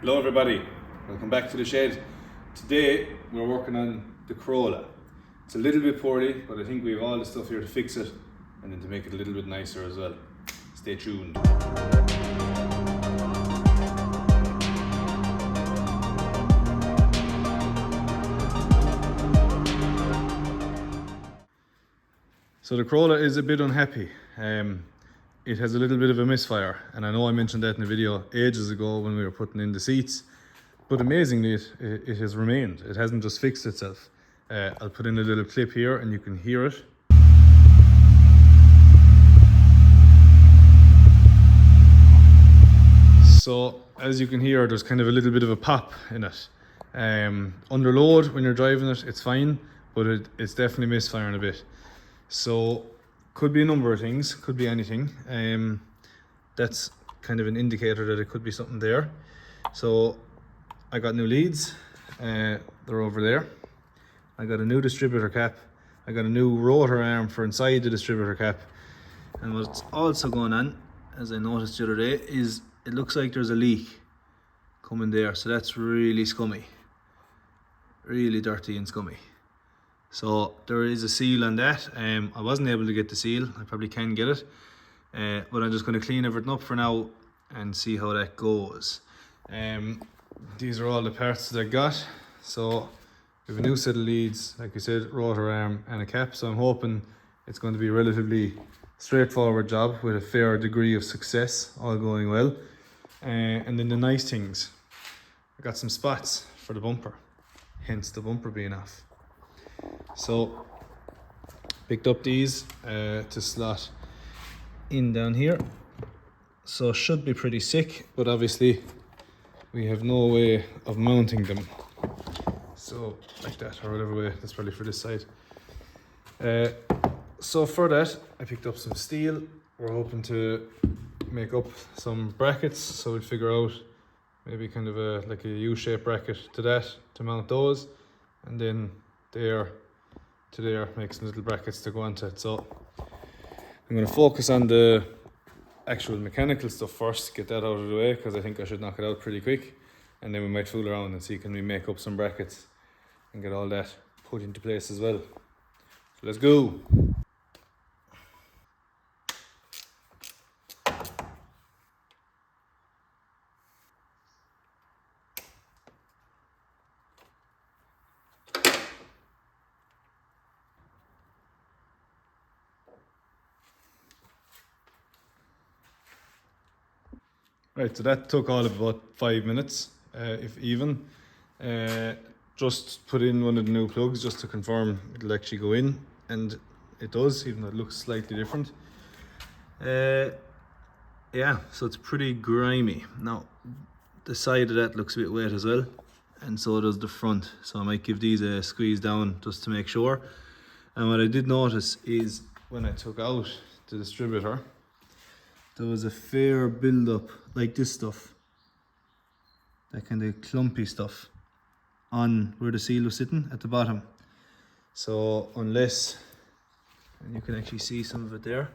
Hello everybody, welcome back to the shed. Today we're working on the corolla. It's a little bit poorly, but I think we have all the stuff here to fix it and then to make it a little bit nicer as well. Stay tuned. So the corolla is a bit unhappy. It has a little bit of a misfire, and I know I mentioned that in a video ages ago when we were putting in the seats, but amazingly it has remained. It hasn't just fixed itself. I'll put in a little clip here and you can hear it. So as you can hear, there's kind of a little bit of a pop in it. Under load when you're driving it, it's fine, but it's definitely misfiring a bit. So could be a number of things, could be anything. That's kind of an indicator that it could be something there. So I got new leads, they're over there. I got a new distributor cap. I got a new rotor arm for inside the distributor cap. And what's also going on, as I noticed the other day, is it looks like there's a leak coming there. So that's really scummy, really dirty and scummy. So there is a seal on that. I wasn't able to get the seal. I probably can get it, but I'm just going to clean everything up for now and see how that goes. These are all the parts that I got. So we have a new set of leads, like I said, rotor arm and a cap. So I'm hoping it's going to be a relatively straightforward job with a fair degree of success, all going well. And then the nice things, I got some spots for the bumper, hence the bumper being off. So picked up these to slot in down here, so should be pretty sick, but obviously we have no way of mounting them, so like that, or whatever way. That's probably for this side. So for that I picked up some steel. We're hoping to make up some brackets, so we'll figure out maybe kind of like a U-shaped bracket to that to mount those, and then there to there, make some little brackets to go onto it. So I'm going to focus on the actual mechanical stuff first, get that out of the way, because I think I should knock it out pretty quick, and then we might fool around and see can we make up some brackets and get all that put into place as well. So let's go. Right, so that took all of about 5 minutes, if even. Just put in one of the new plugs just to confirm it'll actually go in, and it does, even though it looks slightly different. Yeah, so it's pretty grimy. Now, the side of that looks a bit wet as well, and so does the front. So I might give these a squeeze down just to make sure. And what I did notice is when I took out the distributor, there was a fair build-up, like this stuff, that kind of clumpy stuff on where the seal was sitting at the bottom. So unless, and you can actually see some of it there,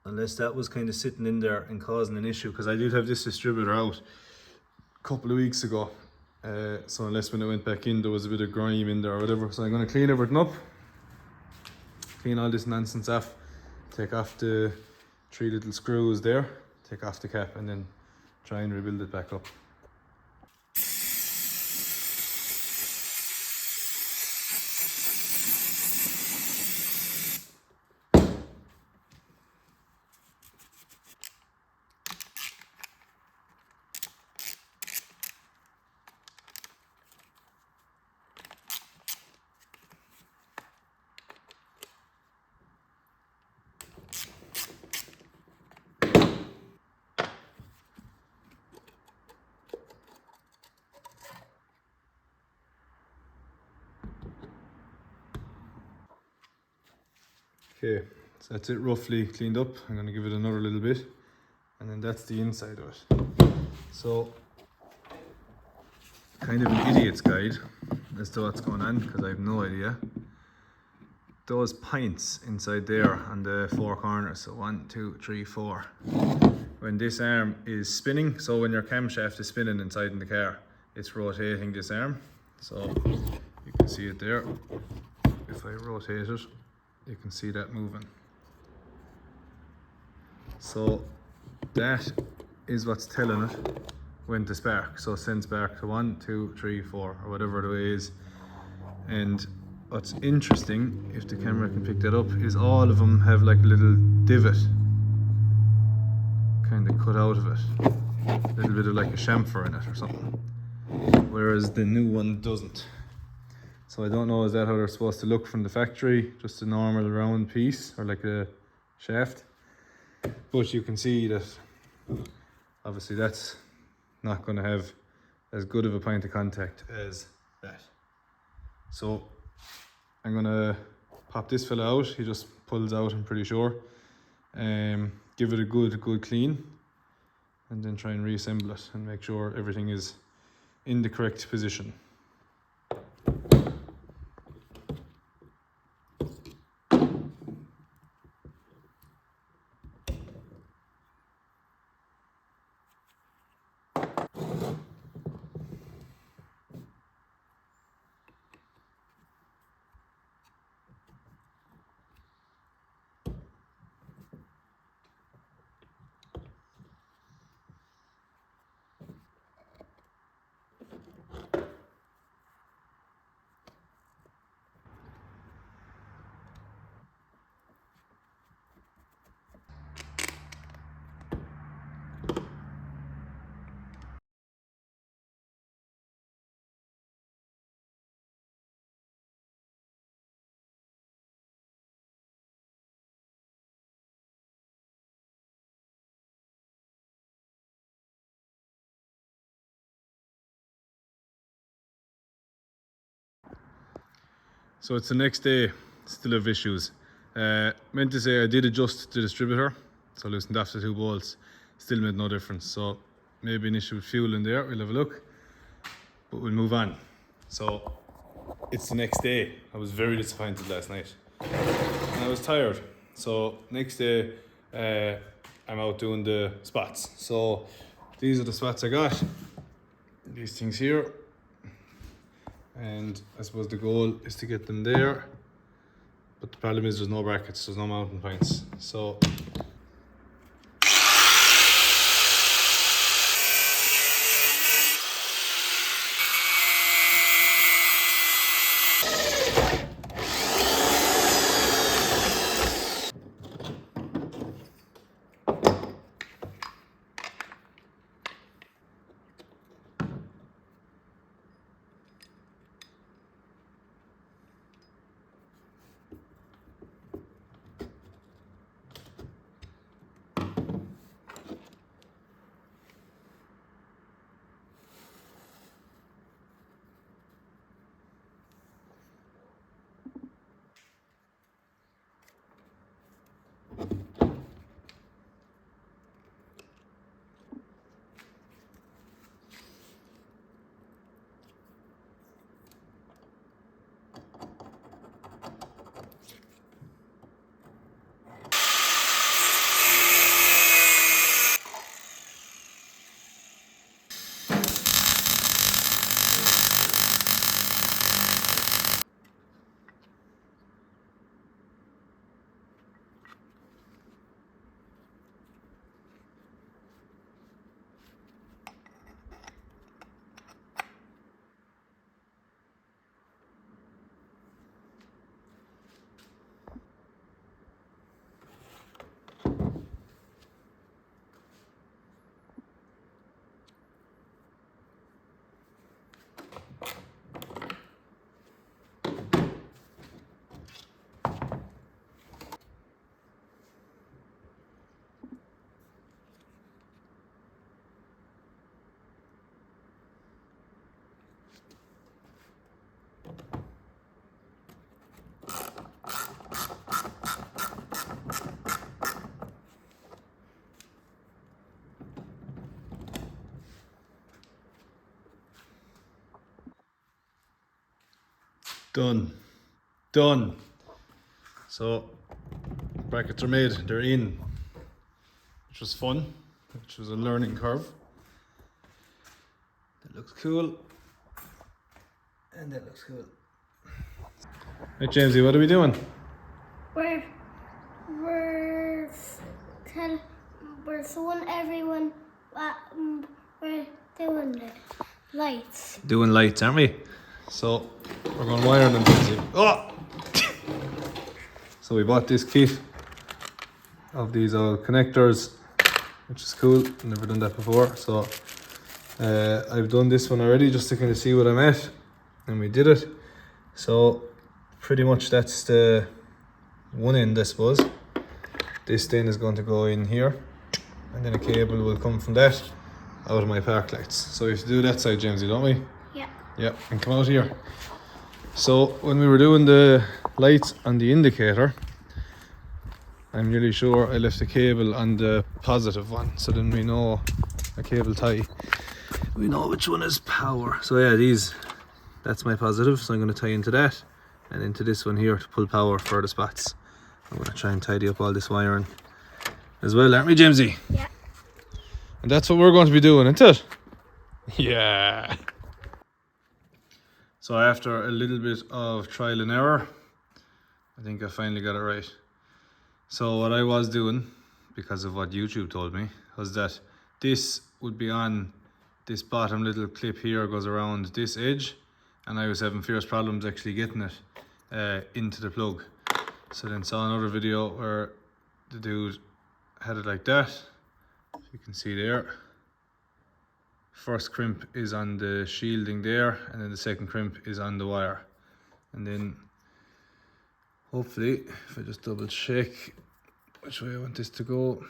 unless that was kind of sitting in there and causing an issue, because I did have this distributor out a couple of weeks ago, so unless when it went back in there was a bit of grime in there or whatever. So I'm going to clean everything up, clean all this nonsense off, take off the 3 little screws there, take off the cap, and then try and rebuild it back up. Okay, so that's it roughly cleaned up. I'm going to give it another little bit, and then that's the inside of it. So, kind of an idiot's guide as to what's going on, because I have no idea. Those pints inside there on the 4 corners, so 1, 2, 3, 4, when this arm is spinning, so when your camshaft is spinning inside in the car, it's rotating this arm. So you can see it there. If I rotate it, you can see that moving. So that is what's telling it when to spark. So send spark to 1, 2, 3, 4, or whatever the way is. And what's interesting, if the camera can pick that up, is all of them have like a little divot kind of cut out of it. A little bit of like a chamfer in it or something. Whereas the new one doesn't. So I don't know, is that how they're supposed to look from the factory? Just a normal round piece or like a shaft. But you can see that obviously that's not going to have as good of a point of contact as that. So I'm going to pop this fella out. He just pulls out, I'm pretty sure. Give it a good clean, and then try and reassemble it and make sure everything is in the correct position. So it's the next day, still have issues. Meant to say I did adjust the distributor, so loosened off the 2 bolts, still made no difference. So maybe an issue with fuel in there, we'll have a look, but we'll move on. So it's the next day. I was very disappointed last night and I was tired. So next day I'm out doing the spots. So these are the spots I got, these things here. And I suppose the goal is to get them there, but the problem is there's no brackets, there's no mounting points. So done. So brackets are made, they're in, which was fun. which was a learning curve. That looks cool. And that looks cool. Right, Jamesy, what are we doing? We're showing everyone what we're doing the lights. Doing lights, aren't we? So we're going to wire them. Oh! So we bought this kit of these old connectors, which is cool. Never done that before. So I've done this one already just to kind of see what I'm at, and we did it. So pretty much that's the one end, I suppose. This then is going to go in here, and then a cable will come from that out of my park lights. So we have to do that side, Jamesy, don't we? Yeah. Yeah, and come out here. So when we were doing the lights on the indicator, I'm nearly sure I left the cable on the positive one, so then we know a cable tie. We know which one is power. So yeah, that's my positive, so I'm going to tie into that and into this one here to pull power for the spots. I'm going to try and tidy up all this wiring as well, aren't we, Jamesy? Yeah. And that's what we're going to be doing, isn't it? Yeah. So after a little bit of trial and error, I think I finally got it right. So what I was doing, because of what YouTube told me, was that this would be on this bottom little clip here, goes around this edge, and I was having fierce problems actually getting it into the plug. So then saw another video where the dude had it like that. You can see there. First crimp is on the shielding there, and then the second crimp is on the wire. And then hopefully, if I just double check which way I want this to go,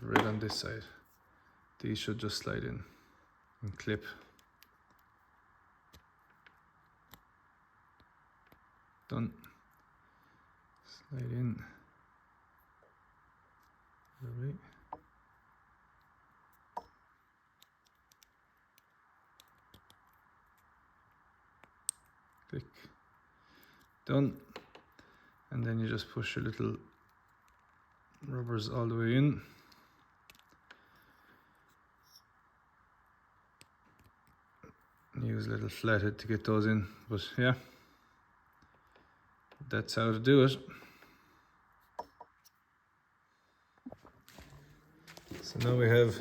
right on this side, these should just slide in and clip. Done. Slide in. Lovely. Click. Done. And then you just push your little rubbers all the way in. Use a little flathead to get those in, but yeah, that's how to do it. So now we have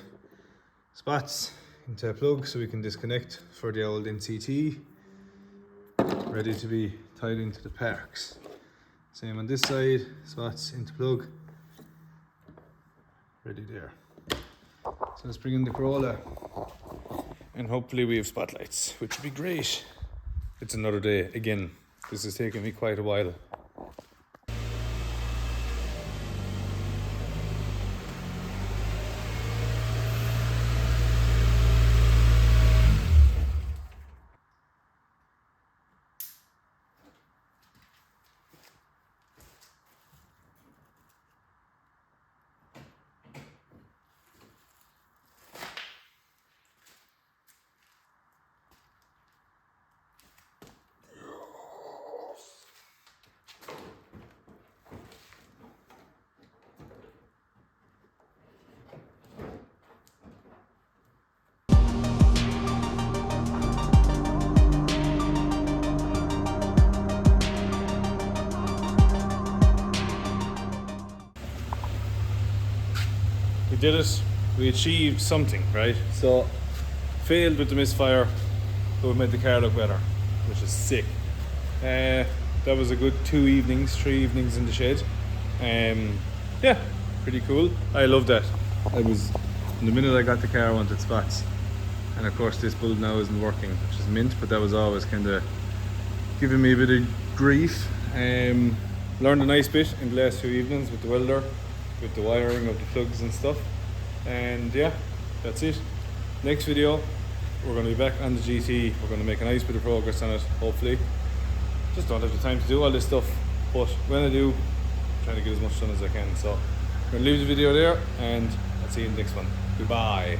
spots into a plug so we can disconnect for the old NCT, ready to be tied into the parks. Same on this side, spots into plug, ready there. So let's bring in the Corolla, and hopefully we have spotlights, which would be great. It's another day again. This has taken me quite a while. We did it, we achieved something, right? So, failed with the misfire, but we made the car look better, which is sick. That was a good 3 evenings in the shed. Yeah, pretty cool. I love that. The minute I got the car, I wanted spots. And of course this bulb now isn't working, which is mint, but that was always kind of giving me a bit of grief. Learned a nice bit in the last few evenings with the welder, with the wiring of the plugs and stuff. And yeah, that's it. Next video, we're going to be back on the GT. We're going to make a nice bit of progress on it, hopefully. Just don't have the time to do all this stuff, but when I do, I'm trying to get as much done as I can. So I'm going to leave the video there, and I'll see you in the next one. Goodbye.